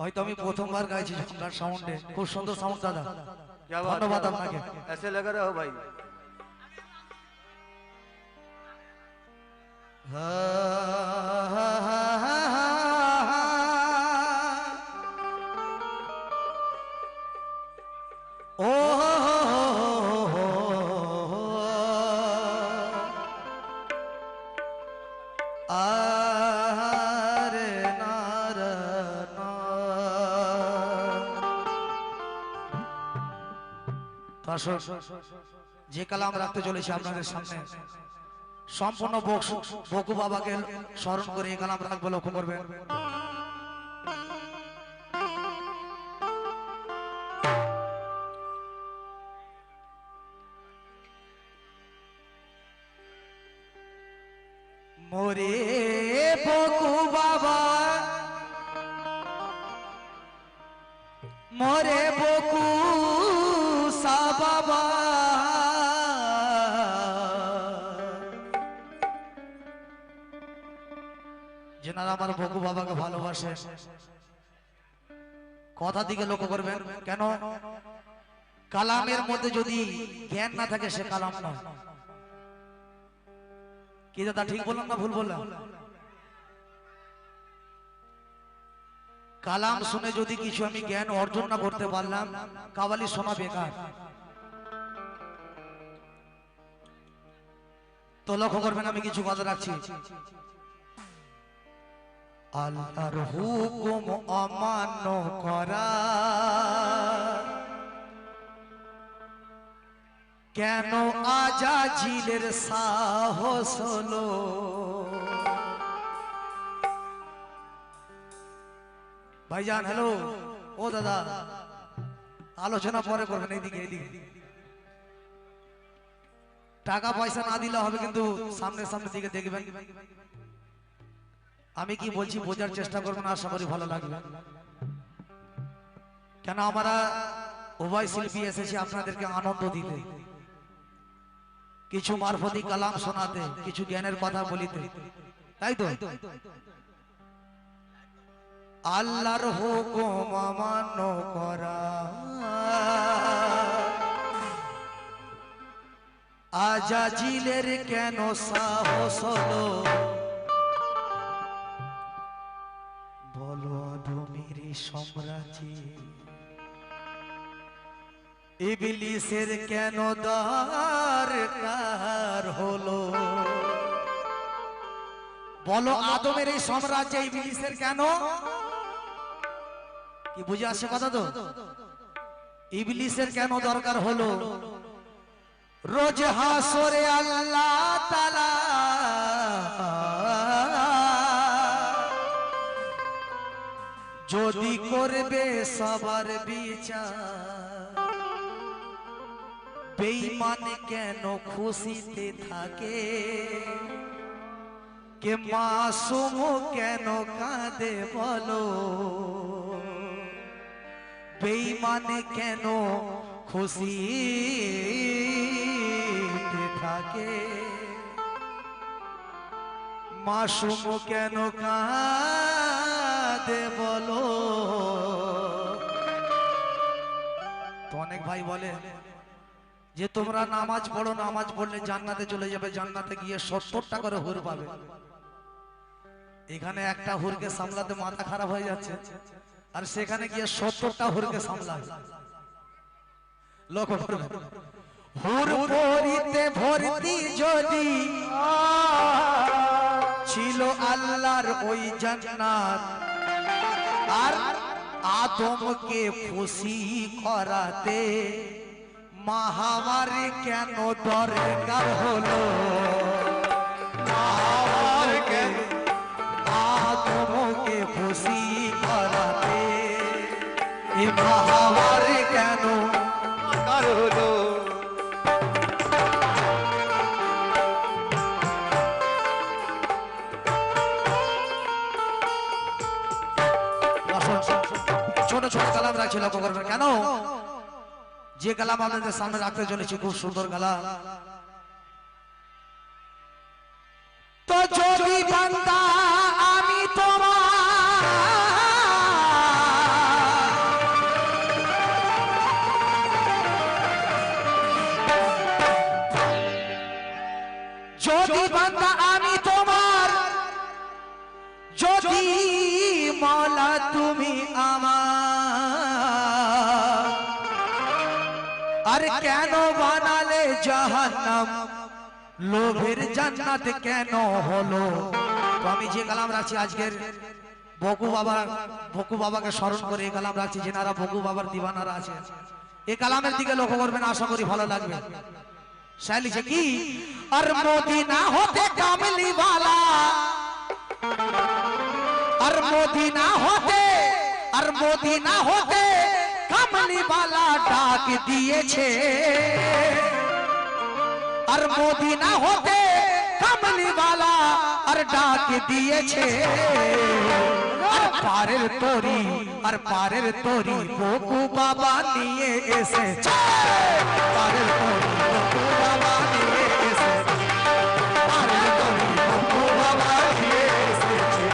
হয়তো আমি প্রথমবার গাইছি ঝঙ্কার সাউন্ডে, খুব সুন্দর সাউন্ড দাদা, क्या बात, ধন্যবাদ আপনাকে। ऐसे लग रहे हो भाई। ও আরে নার না। দর্শক, যে কালাম রাখতে চলেছি আপনাদের সামনে সম্পূর্ণ বকু বাবাকে স্মরণ করে এই কালাম রাখবো, লক্ষ্য করবেন। মোরে বকু বাবা, মোরে বকু সা বাবা, যেনারা আমার বকু বাবাকে ভালোবাসে, কথা দিকে লক্ষ্য করবেন। কেন কালামের মধ্যে যদি জ্ঞান না থাকে সে কালাম না। কি দাদা ঠিক বললাম না ভুল বললাম? কালাম শুনে যদি কিছু আমি জ্ঞান অর্জন না করতে পারলাম, কাওয়ালি শোনা বেকার। তো লক্ষ্য করবেন, আমি কিছু কথা রাখছি। আল্লাহর হুকুম অমান্য করা কেন আজাজিলের সাহস হলো? ভাইজান হ্যালো, ও দাদা, আলোচনা পরে করবেন, এইদিকে এইদিকে। টাকা পয়সা না দিলে হবে, কিন্তু সামনে সামনে দিকে দেখবেন। আমি কি বলছি বোঝার চেষ্টা করবেন, আশা করি ভালো লাগবে। কেন আমরা উভয় শিল্পী এসেছি আপনাদেরকে আনন্দ দিতে, কিছু মারফতি কালাম শোনাতে, কিছু জ্ঞানের কথা বলিতে, তাই তো? আল্লাহর হুকুম অমান্য করা আজাজিলের কেন সাহস হলো? বলো আদমের সাম্রাজ্যে ইবলিসের কেন দরকার হলো? বলো আদমের এই সাম্রাজ্যে ইবলিসের কেন, কি বুঝে আসছে কথা তো? ইবলিসের কেন দরকার হলো? রোজ হাসরে আল্লাহ তাআলা যদি করবে সবার বিচার, বেঈমান কেন খুশিতে থাকে, কে মাসুম কেন কাঁদে বলো? বেঈমান কেন খুশিতে থাকে, মাসুম কেন কাঁদে বলো? তো অনেক ভাই বলে যে তোমরা নামাজ পড়ো, নামাজ পড়লে জান্নাতে চলে যাবে, জান্নাতে গিয়ে 70টা করে হুর পাবে। এখানে একটা হুরকে সামলাতে মাথা খারাপ হয়ে যাচ্ছে, আর সেখানে গিয়ে 70টা হুরকে সামলায়। লক্ষ্য করবে, হুর পরিতে ভর্তি যদি ছিল আল্লাহর ওই জান্নাত, আর আদমকে খুশি করাতে মাহাওয়ার কেন দরকার হলো? মাহাওয়ার কেন আদমকে খুশি করাতে, এ মাহাওয়ার কেন দরকার হলো? ছোট ছোট কালাম রাখছি, লক্ষ্য করবেন। কেন যে কালাম আপনাদের সামনে রাখতে চলেছি খুব সুন্দর কালাম। তো যদি বান্দা আমি তোমার যদি মওলা তুমি আমার আর কেন বানালে জাহান্নাম লোভের জান্নাত কেন হলো। তো আমি যে কালাম রাখছি আজকের বকু বাবাকে স্মরণ করে এই কালাম রাখছি, যেনারা বকু বাবার দিওয়ানারা আছে এই কালামের দিকে লক্ষ্য করবেন, আশা করি ভালো লাগবে। শায়লিছে কি আর মদিনা হতে কামলি वाला আর মদিনা হতে কামলি वाला ডাক দিয়েছে আর মদিনা হতে কামলি वाला আর ডাক দিয়েছে আর পারের তরি বকু বাবা নিয়ে এসেছে পারের তরি বকু বাবা নিয়ে এসেছে পারের তরি বকু বাবা নিয়ে এসেছে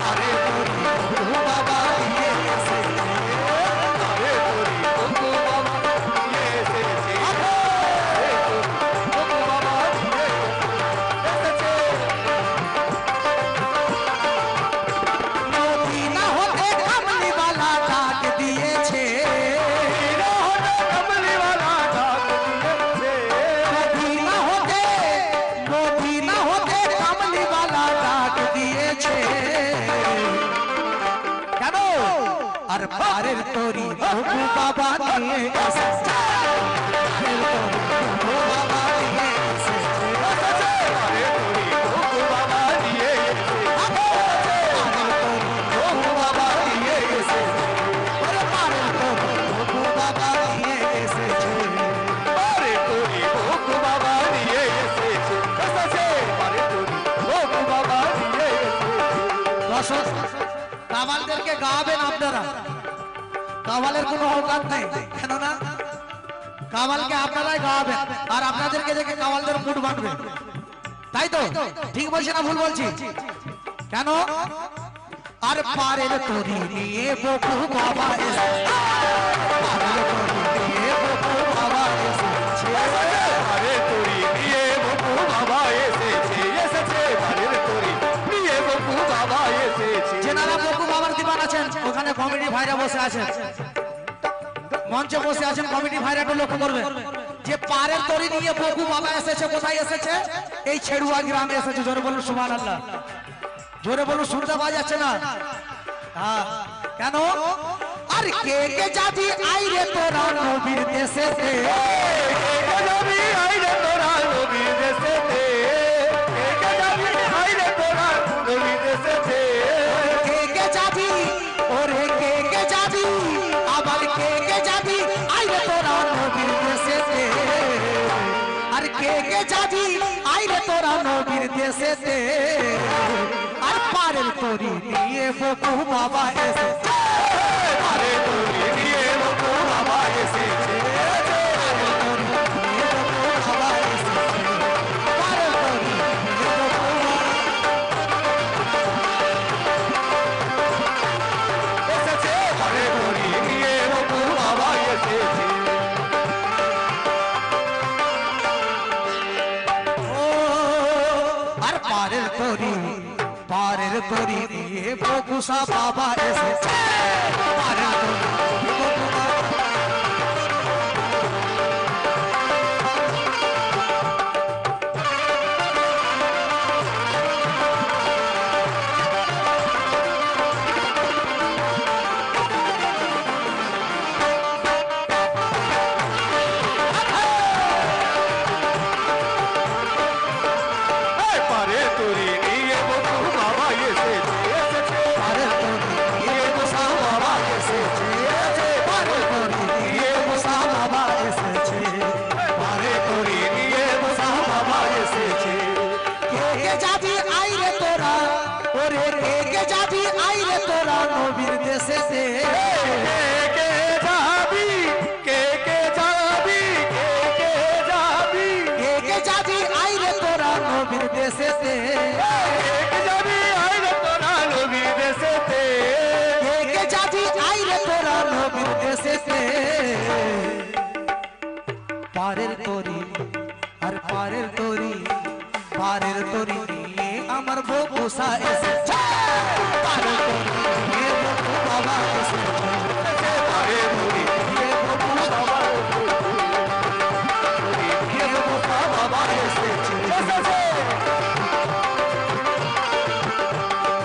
পারের তরি বকু বাবা নিয়ে এসেছে পারের তরি বকু বাবা নিয়ে এসেছে বকু বাবা নিয়ে এসেছে। মদিনা হতে কামলি वाला ডাক দিয়েছে মদিনা হতে কামলি वाला ডাক দিয়েছে কেন আর পারের তরি বকু বাবা নিয়ে এসেছে পারের তরি বকু বাবা নিয়ে এসেছে পারের তরি বকু বাবা নিয়ে এসেছে পারের তরি বকু বাবা নিয়ে এসেছে পারের তরি বকু বাবা নিয়ে এসেছে পারের তরি বকু বাবা নিয়ে এসেছে পারের তরি বকু বাবা নিয়ে এসেছে। দর্শক কাওয়ালদেরকে গাওয়াবেন আপনারা, কাওয়ালের কোনো অকাত নেই, কেননা কাওয়ালকে আপনারাই গাওয়াবেন আর আপনাদেরকে দেখে কাওয়ালদের মুড বানবে, তাই তো? ঠিক বলছি না ভুল বলছি? কেন আর পারের তরি নিয়ে বকু বাবা এসেছে পারের তরি নিয়ে বকু বাবা এসেছে পারের তরি নিয়ে বকু বাবা এসেছে পারের তরি নিয়ে বকু বাবা এসেছে। যেনারা বকু বাবার দিবান আছেন ওখানে কমিটি ভাইরা বসে আছেন, মঞ্চে বসে আছেন কমিটি ভাইরা একটু লক্ষ্য করবেন যে পারের তরি নিয়ে বকু বাবা এসেছে কোথায় এসেছে? এই ছেড়ুয়া গ্রামে এসেছে। জোরে বলুন সুবহানাল্লাহ, জোরে বলুন, শুনতে পাওয়া যাচ্ছে না? হ্যাঁ, কেন আর কে কে যাবি আইরে তোরা নবীর দেশেতে কে যাবি আইরে তোরা নবীর দেশেতে কে যাবি আইরে তোরা নবীর দেশেতে কে যাবি ওরে কে যাবি আবার কে যাবি আইরে তোরা নবীর দেশেতে আর কে যাবি আইরে তোরা নবীর দেশেতে আর পারের তরি নিয়ে বকু বাবা এসেছে পারের তরি নিয়ে বকু বাবা এসেছে পারের তরি নিয়ে বকু বাবা এসেছে পারের তরি নিয়ে বকু এসেছে পারের তরি নিয়ে বকু বাবা এসেছে। ও আর পারের তরি নিয়ে বকুসা বাবা এসেছে পারের তরি নিয়ে বকু বাবা পারের তরি নিয়ে বকু বাবা এসেছে পারের তরি নিয়ে বকুসা বাবা এসেছে পারের তরি নিয়ে বকুসা বাবা এসেছে পারের তরি নিয়ে বকুসা বাবা এসেছে। কে যাবি আইরে তোরা ওরে কে যাবি আইরে তোরা নবীর দেশেতে কে যাবি কে যাবি কে যাবি কে যাবি আইরে তোরা নবীর দেশেতে কে যাবি আইরে তোরা নবীর দেশেতে কে যাবি আইরে তোরা নবীর দেশেতে পারের তরি আর পারের তরি নিয়ে আমার বকুসা এসেছে পারে তোরি নিয়ে বকু বাবা এসেছে পারে তোরি নিয়ে বকু বাবা নিয়ে বকু বাবা এসেছে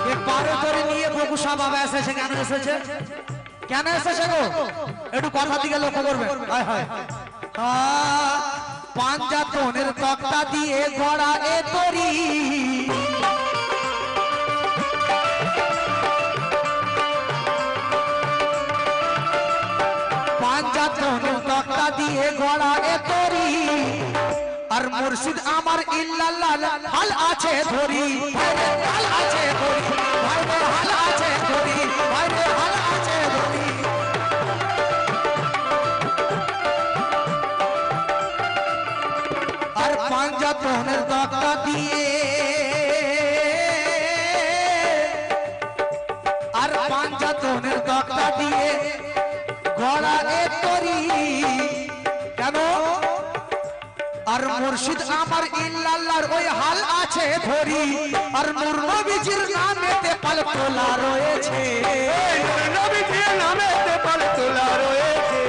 এ পারে তোরি নিয়ে বকুসা বাবা এসেছে কেন এসেছে কেন এসেছে গো একটু কথা দিকে লক্ষ্য করবে হায় হায় পাঞ্জাতনের তক্তা দিয়ে গড়া এ তরি পাঞ্জাতনের তক্তা দিয়ে গড়া এ তরি আর মুর্শিদ আমার ইল্লাল্লাহ হাল আছে ধরি ভাইরে হাল আছে ধরি ভাইরে হাল আছে ধরি ভাইরে হাল আছে ধরি আর পাঞ্জাতনের তক্তা দিয়ে আর পাঞ্জাতনের তক্তা দিয়ে গড়া এ তরি কেন আর মুর্শিদ আমার ইল্লাল্লাহর ওই হাল আছে ধরি আর নূর নবীজির নামেতে পাল তোলা রয়েছে নূর নবীজির নামেতে পাল তোলা রয়েছে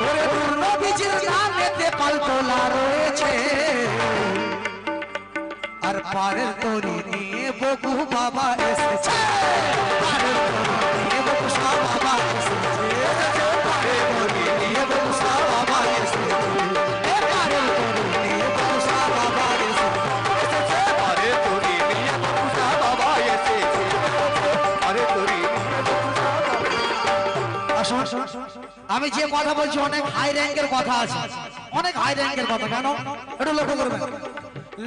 ওরে নূর নবীজির নামেতে পাল তোলা রয়েছে আর পারের তরি নিয়ে বকু বাবা এসেছে পারের তরি নিয়ে বকু বাবা এসেছে পারের তরি নিয়ে বকু বাবা এসেছে এ পারের তরি নিয়ে বকু বাবা এসেছে পারে তোরি নিয়ে বকু বাবা এসেছে পারে তোরি নিয়ে বকু আসুন আমি যে কথা বলছি অনেক হাই র্যাঙ্কের কথা আছে অনেক হাই র্যাঙ্কের কথা কেন একটু লক্ষ্য করবেন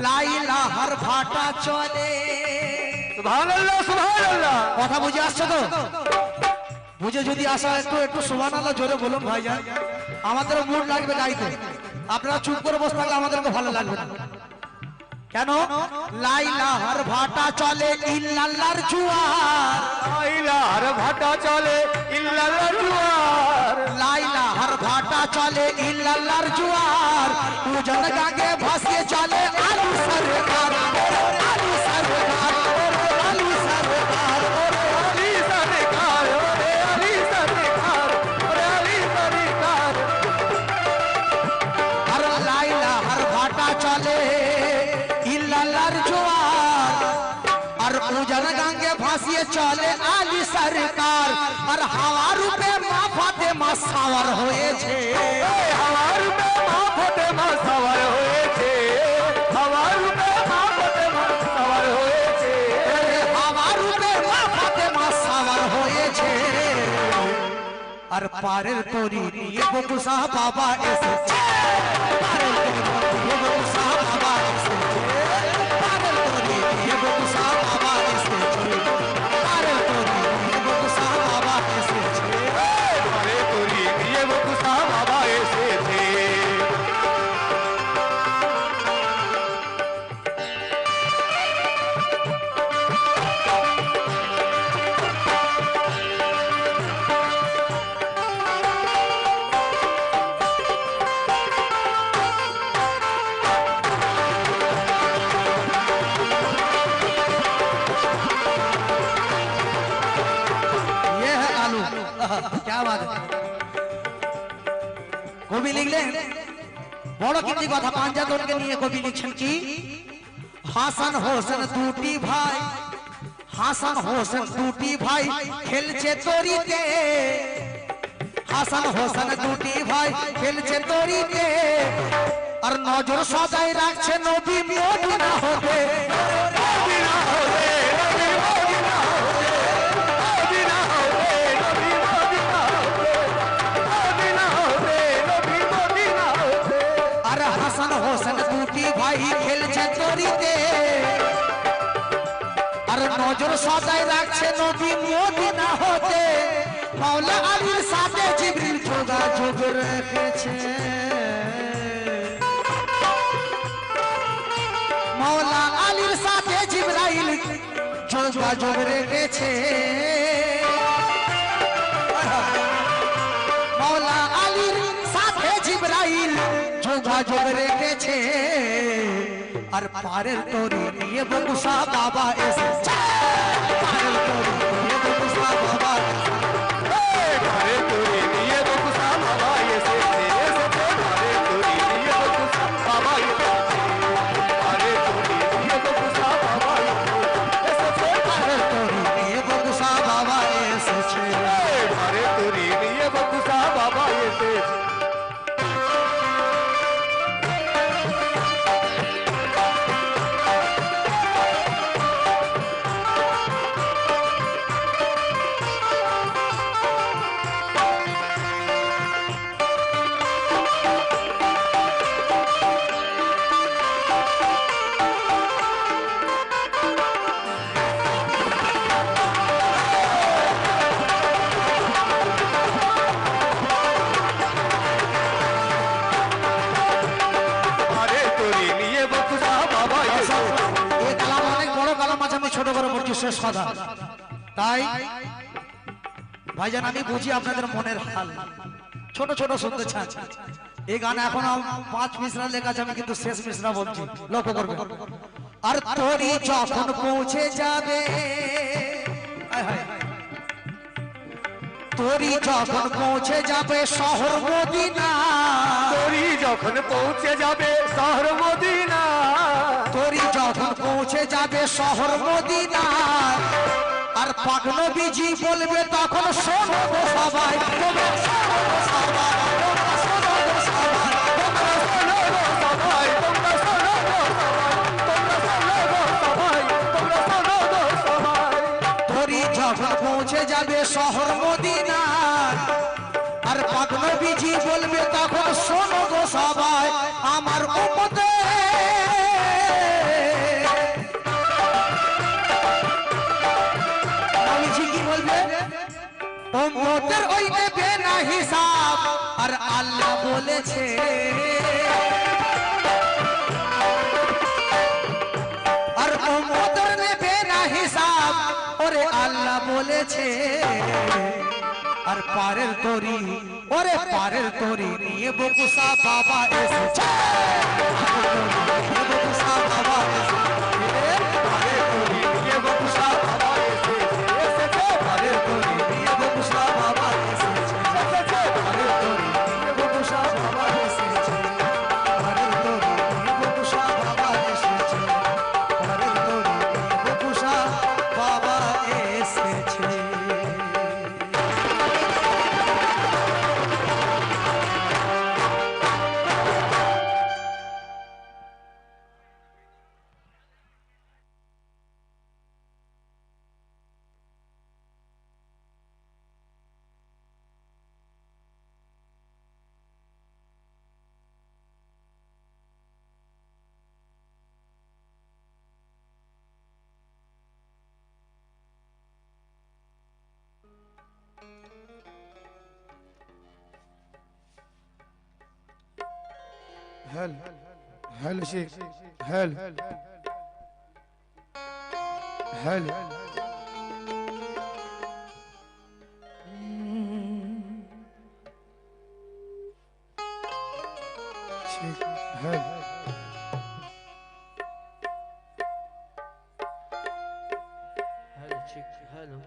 লাইলা হর ভাটা চলে সুবহানাল্লাহ সুবহানাল্লাহ কথা বুঝে আসছে তো বুঝে যদি আসা একটু একটু সুবহানাল্লাহ জোরে বলুন ভাইজান আমাদের মুড লাগবে গাইতে আপনারা চুপ করে বসে থাকলে আমাদেরকে ভালো লাগবে না কেন লাইলা হর ভাটা চলে ইল্লাল্লাহর জুয়ার লাইলার ভাটা চলে ইল্লাল্লাহ জুয়ার লাইলা হর ভাটা চলে ইল্লাল্লাহর জুয়ার উজন গাগে ভাসিয়ে চলে আলু সরকার আলু সরকার আলু সরকার আলী সরকার ওরে আলী সরকার ওরে আলী সরকার আর লাইলা হর ভাটা চলে ইল্লাল্লাহর জুয়ার আর উজন গাগে ভাসিয়ে চলে আলী সরকার আর হাওয়া রূপে মা ফাতেমা সাওয়ার হয়েছে আমার রূপে মা ফাতেমা সওয়ার হয়েছে আমার রূপে মা ফাতেমা সওয়ার হয়েছে হাওয়া রূপে মা ফাতেমা সাওয়ার হয়েছে আর পারের তরি নিয়ে বকুসা বাবা এসেছে পারের তরি নিয়ে বকুসা বাবা এসেছে পারের তরি নিয়ে বকুসা বাবা এসেছে পারের তরি নিয়ে বকুসা বাবা এসেছে পারে তোরি নিয়ে বকুসা বাবা এসেছে ये है आलू क्या बात है কবি লিখলেন বড় কীর্তি কথা পাঞ্জাতনকে নিয়ে কবি লিখছেন কি হাসান হোসেন দুটি ভাই হাসান হোসেন দুটি ভাই খেলছে তরিতে হাসান হোসেন দুটি ভাই খেলছে তরিতে আর নজর সদাই রাখছে নবী মদিনা হতে মদিনা হতে নবী মদিনা হতে মদিনা হতে নবী মদিনা হতে মদিনা হতে নবী মদিনা হতে আর হাসান হোসেন দুটি ভাই খেলছে তরিতে আর নজর সদাই রাখছে নবী মদিনা হতে মাওলা আলীর সাথে জিবরিল যোগাযোগ রেখেছে মাওলা আলীর সাথে জিবরাইল যোগাযোগ রেখেছে মাওলা আলীর সাথে জিবরাইল যোগাযোগ রেখেছে আর পারের তরি নিয়ে বকুসা বাবা এসেছে পারের তরি নিয়ে বকুসা বাবা ঘরে তোরে নিয়ে বকুসা বাবা এসেছে এসেছে ঘরে তোরে নিয়ে বকুসা বাবা এসেছে ঘরে তোরে নিয়ে বকুসা বাবা এসেছে পারের তরি নিয়ে বকুসা বাবা এসেছে ঘরে তোরে নিয়ে বকুসা বাবা এসেছে ঘরে তোরে নিয়ে বকুসা বাবা এসেছে এই কালাম অনেক বড় কালাম আছে আমি ছোট করে বলছি শেষ কথা তাই ভাইজান আমি বুঝি আপনাদের মনের হাল ছোট ছোট শুনতে চান এই গান এখনো 5 মিশরা লেখা আছে আমি কিন্তু শেষ মিশরা বলছি লক্ষ্য করবেন আর তোরি যখন পৌঁছে যাবে হায় হায় তোরি যখন পৌঁছে যাবে শহর মদিনা তোরি যখন পৌঁছে যাবে শহর মদিনা তোরি যখন পৌঁছে যাবে শহর মদিনা আর পাক নবীজি বলবে তখন শোনো গো সবাই তোমরা শোনো গো সবাই তোমরা শোনো গো সবাই তোমরা শোনো গো সবাই তোমরা শোনো গো সবাই তোমরা শোনো গো সবাই তোরি যখন পৌঁছে যাবে শহর মদিনা আর পাক নবীজি বলবে তখন শোনো গো সবাই আমার উম্মতে নবীজি কি বলবে উম্মতের ওই নেবে না হিসাব আর আল্লাহ বলেছে আর উম্মতের নেবে না হিসাব ওরে আল্লাহ বলেছে আর পারের তরি ওরে পারের তরি নিয়ে বকুসা বাবা এসেছে বকুসা বাবা ঘরে তোরে নিয়ে বকুসা বাবা এসেছে পারের তরি নিয়ে বকুসা বাবা এসেছে পারের তরি নিয়ে বকুসা বাবা এসেছে পারের তরি নিয়ে বকুসা বাবা এসেছে পারের তরি নিয়ে বকুসা বাবা এসেছে هل هل شيخ هل هل شيخ هل Hello, chick. Hello.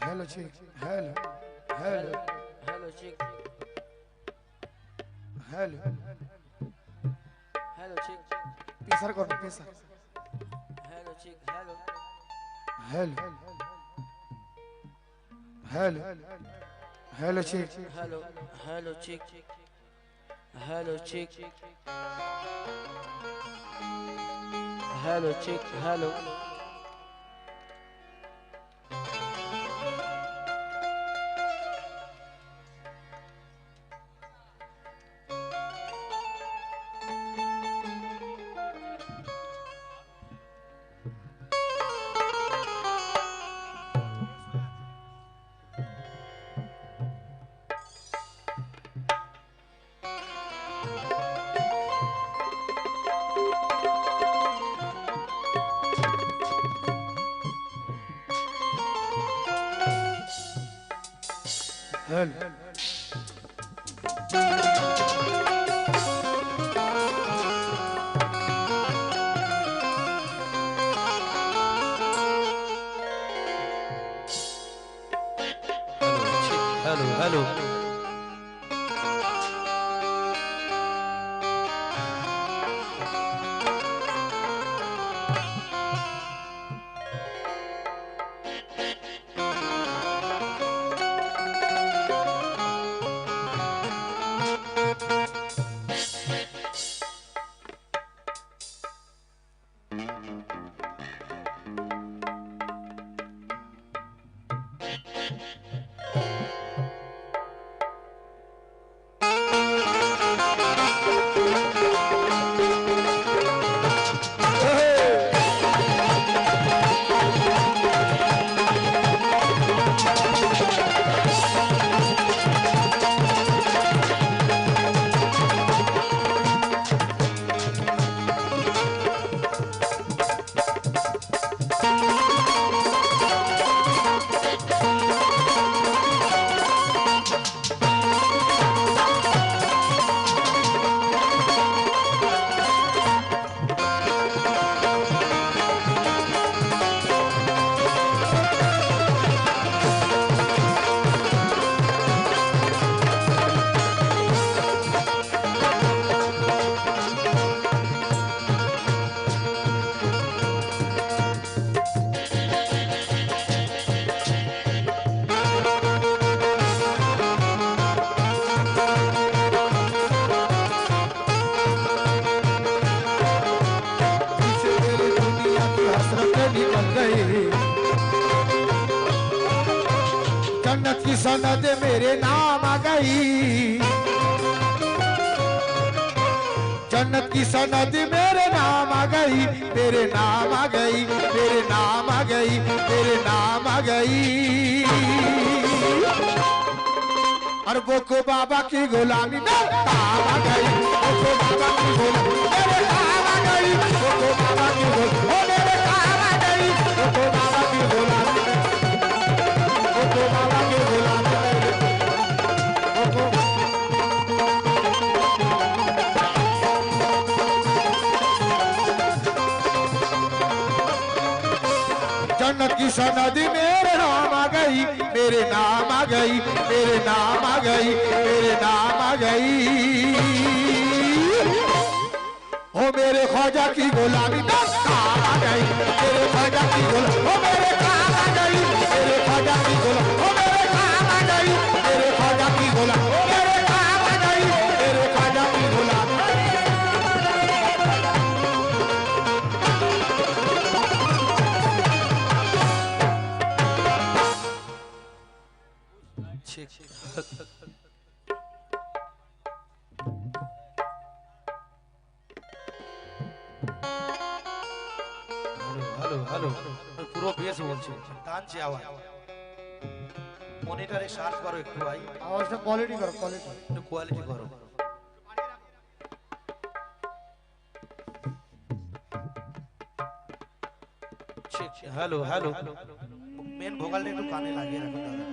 هل شيخ هل هل Hello, chick. هل Hello, chick. بيسر كور بيسر Hello, chick. Hello. هل هل هل شيخ Hello. Hello, chick. Hello, chick. hello chick, hello. Hello hello hello पीछे मेरी दुनिया की हसरतें निकल गई जन्नत की सनद मेरे नाम आ गई जन्नत की सनद मेरे नाम आ गई मेरे नाम आ गई मेरे नाम आ गई मेरे नाम आ गई और बोको बाबा की गुलामी में काम आ गई बोको बाबा की गुलामी मेरे काम आ गई बोको बाबा की गुलामी ओ मेरे काम आ गई बोको बाबा की गुलामी बोको बाबा की गुलामी बोको जन्नत की सनद मेरे नाम आ गई मेरे नाम आ गई मेरे नाम आ गई मेरे नाम आ गई ओ मेरे ख्वाजा की गुलामी में काम आ गई मेरे ख्वाजा की गुलामी ओ मेरे काम आ गई मेरे ख्वाजा की गुलामी ओ मेरे काम आ गई मेरे ख्वाजा की गुलामी ओ मेरे काम आ गई मेरे ख्वाजा की गुलामी chick. হ্যালো হ্যালো পুরো বেশ বলছে টানছে আওয়াজ মনিটরে সার্চ করো একটু ভাই आवाज़ क्वालिटी करो क्वालिटी একটু কোয়ালিটি করো হ্যালো হ্যালো মেন ভোকালটা একটু কানে লাগিয়ে রাখো দাদা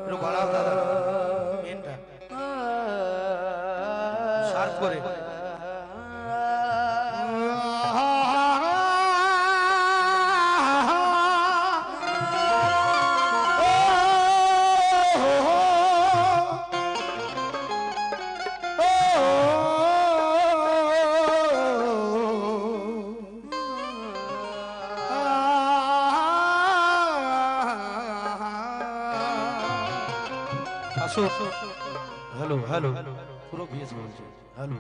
একটু বাড়াও দাদা মেনটা শার্প করে আসো হ্যালো হ্যালো পুরো পুরো বেশ বলছে হ্যালো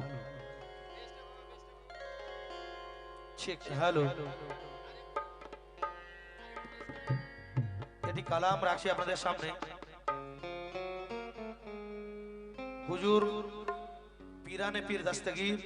ঠিক হ্যালো এটি কালাম রাখছি আপনাদের সামনে হুজুর পীরানে পীর দস্তগীর